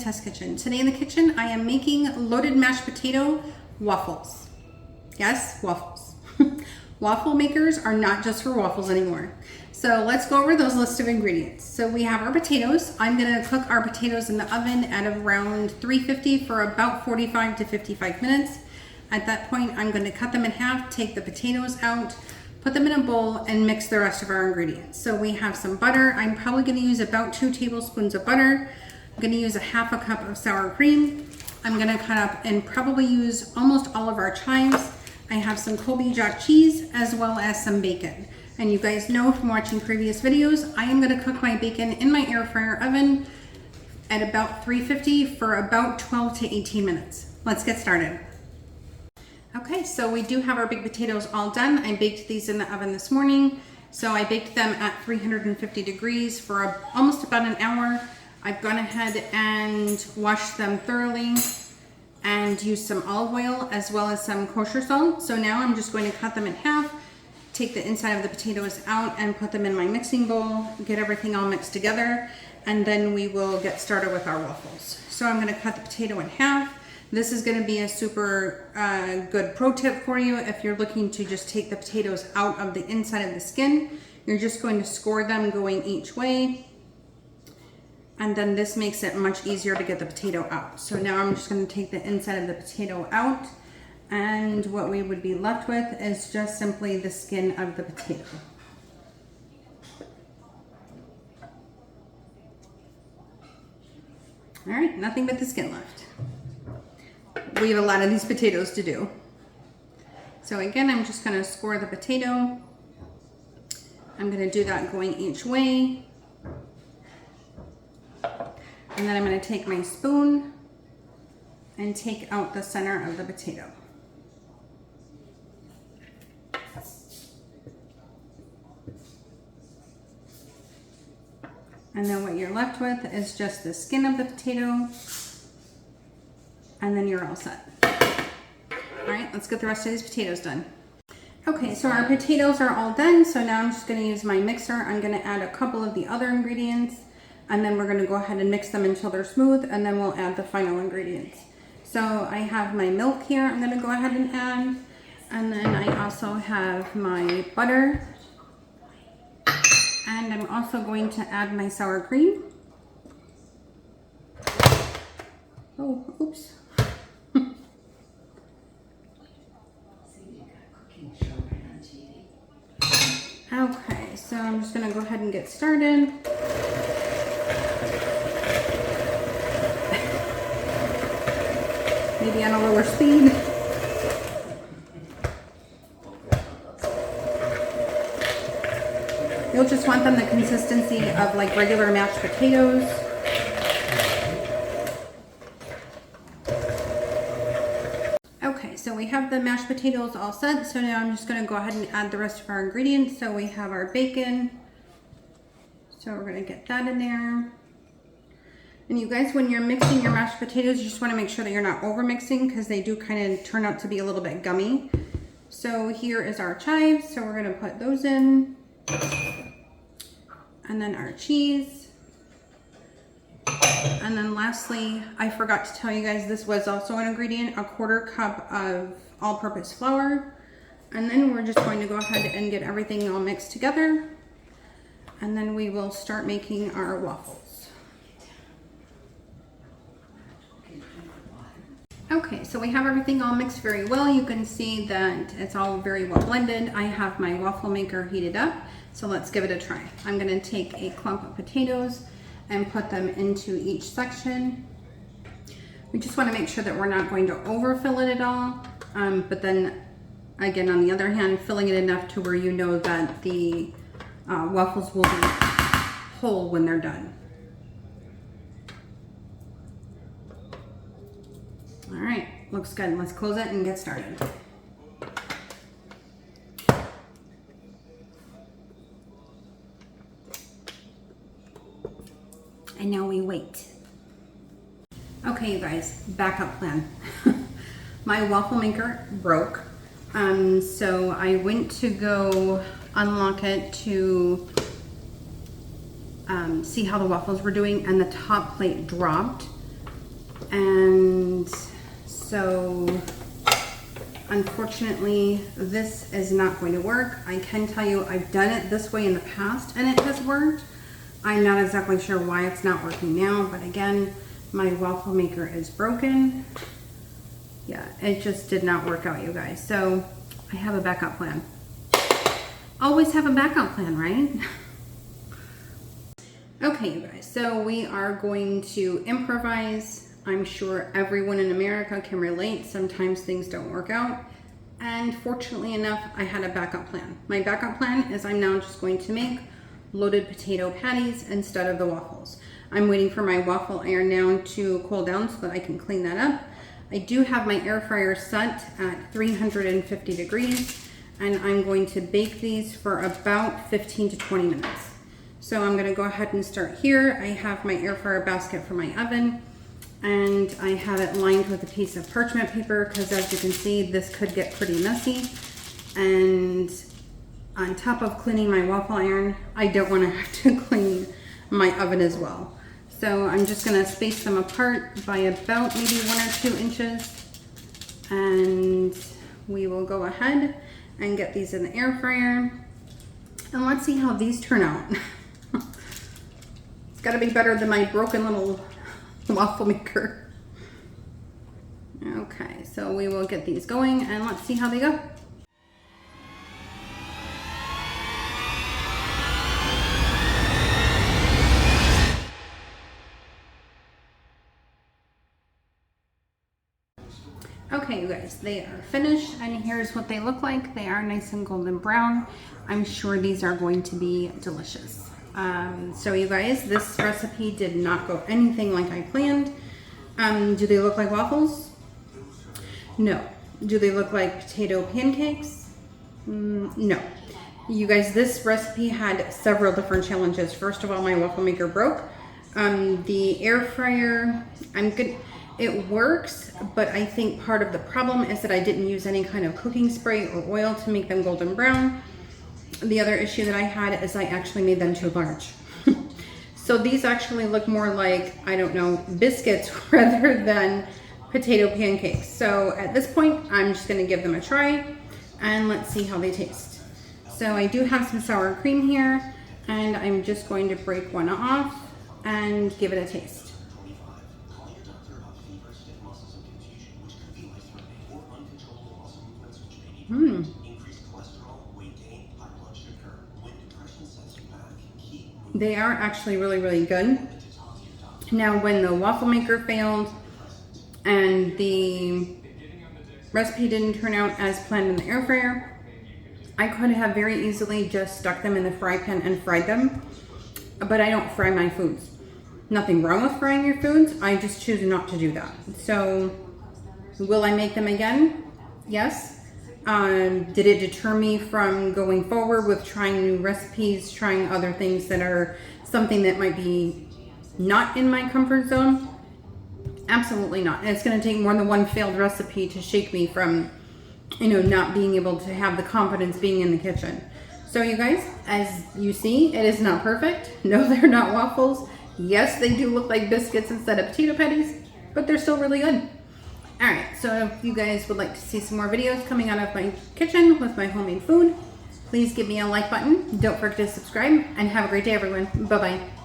Test Kitchen. Today in the kitchen, I am making loaded mashed potato waffles. Yes, waffles. Waffle makers are not just for waffles anymore. So let's go over those list of ingredients. So we have our potatoes. I'm gonna cook our potatoes in the oven at around 350 for about 45 to 55 minutes. At that point, I'm going to cut them in half, take the potatoes out, put them in a bowl, and mix the rest of our ingredients. So we have some butter. I'm probably going to use about 2 tablespoons of butter. I'm going to use a half a cup of sour cream. I'm going to cut up and probably use almost all of our chives. I have some Colby Jack cheese as well as some bacon. And you guys know from watching previous videos, I am going to cook my bacon in my air fryer oven at about 350 for about 12 to 18 minutes. Let's get started. Okay, so we do have our big potatoes all done. I baked these in the oven this morning. So I baked them at 350 degrees for almost about an hour. I've gone ahead and washed them thoroughly and used some olive oil as well as some kosher salt. So now I'm just going to cut them in half, take the inside of the potatoes out and put them in my mixing bowl, get everything all mixed together, and then we will get started with our waffles. So I'm gonna cut the potato in half. This is going to be a super good pro tip for you if you're looking to just take the potatoes out of the inside of the skin. You're just going to score them going each way. And then this makes it much easier to get the potato out. So now I'm just going to take the inside of the potato out. And what we would be left with is just simply the skin of the potato. All right, nothing but the skin left. We have a lot of these potatoes to do. So again, I'm just going to score the potato. I'm going to do that going each way. And then I'm going to take my spoon and take out the center of the potato. And then what you're left with is just the skin of the potato. And then you're all set. All right, let's get the rest of these potatoes done. Okay, so our potatoes are all done. So now I'm just gonna use my mixer. I'm gonna add a couple of the other ingredients and then we're gonna go ahead and mix them until they're smooth and then we'll add the final ingredients. So I have my milk here I'm gonna go ahead and add. And then I also have my butter. And I'm also going to add my sour cream. Oh, oops. Okay, so I'm just gonna go ahead and get started. Maybe on a lower speed. You'll just want them the consistency of like regular mashed potatoes. Okay, so we have the mashed potatoes all set. So now I'm just going to go ahead and add the rest of our ingredients. So we have our bacon. So we're going to get that in there. And you guys, when you're mixing your mashed potatoes, you just want to make sure that you're not over mixing because they do kind of turn out to be a little bit gummy. So here is our chives. So we're going to put those in. And then our cheese. And then lastly, I forgot to tell you guys, this was also an ingredient, a 1/4 cup of all-purpose flour. And then we're just going to go ahead and get everything all mixed together. And then we will start making our waffles. Okay, so we have everything all mixed very well. You can see that it's all very well blended. I have my waffle maker heated up. So let's give it a try. I'm gonna take a clump of potatoes and put them into each section. We just wanna make sure that we're not going to overfill it at all. But then again, on the other hand, filling it enough to where you know that the waffles will be whole when they're done. All right, looks good. Let's close it and get started. And now we wait. Okay, you guys, backup plan. My waffle maker broke. So I went to go unlock it to see how the waffles were doing, and the top plate dropped. And so unfortunately, this is not going to work. I can tell you I've done it this way in the past and it has worked. I'm not exactly sure why it's not working now, but again, my waffle maker is broken. Yeah, it just did not work out, you guys. So I have a backup plan. Always have a backup plan, right? Okay, you guys, so we are going to improvise. I'm sure everyone in America can relate. Sometimes things don't work out. And fortunately enough, I had a backup plan. My backup plan is I'm now just going to make loaded potato patties instead of the waffles. I'm waiting for my waffle iron now to cool down so that I can clean that up. I do have my air fryer set at 350 degrees, and I'm going to bake these for about 15 to 20 minutes. So I'm gonna go ahead and start here. I have my air fryer basket for my oven, and I have it lined with a piece of parchment paper because as you can see, this could get pretty messy. And on top of cleaning my waffle iron, I don't wanna have to clean my oven as well. So I'm just gonna space them apart by about maybe 1 or 2 inches. And we will go ahead and get these in the air fryer. And let's see how these turn out. It's gotta be better than my broken little waffle maker. Okay, so we will get these going and let's see how they go. Okay, you guys, they are finished and here's what they look like. They are nice and golden brown. I'm sure these are going to be delicious. So you guys, this recipe did not go anything like I planned. Do they look like waffles? No. Do they look like potato pancakes? No. You guys, this recipe had several different challenges. First of all, my waffle maker broke. The air fryer, it works, but I think part of the problem is that I didn't use any kind of cooking spray or oil to make them golden brown. The other issue that I had is I actually made them too large. So these actually look more like, I don't know, biscuits rather than potato pancakes. So at this point, I'm just gonna give them a try and let's see how they taste. So I do have some sour cream here and I'm just going to break one off and give it a taste. They are actually really, really good. Now, when the waffle maker failed and the recipe didn't turn out as planned in the air fryer, I could have very easily just stuck them in the fry pan and fried them, but I don't fry my foods. Nothing wrong with frying your foods, I just choose not to do that. So, will I make them again? Yes. Did it deter me from going forward with trying new recipes, trying other things that are something that might be not in my comfort zone? Absolutely not. And it's going to take more than one failed recipe to shake me from, not being able to have the confidence being in the kitchen. So you guys, as you see, it is not perfect. No, they're not waffles. Yes, they do look like biscuits instead of potato patties, but they're still really good. Alright, so if you guys would like to see some more videos coming out of my kitchen with my homemade food, please give me a like button. Don't forget to subscribe, and have a great day, everyone. Bye-bye.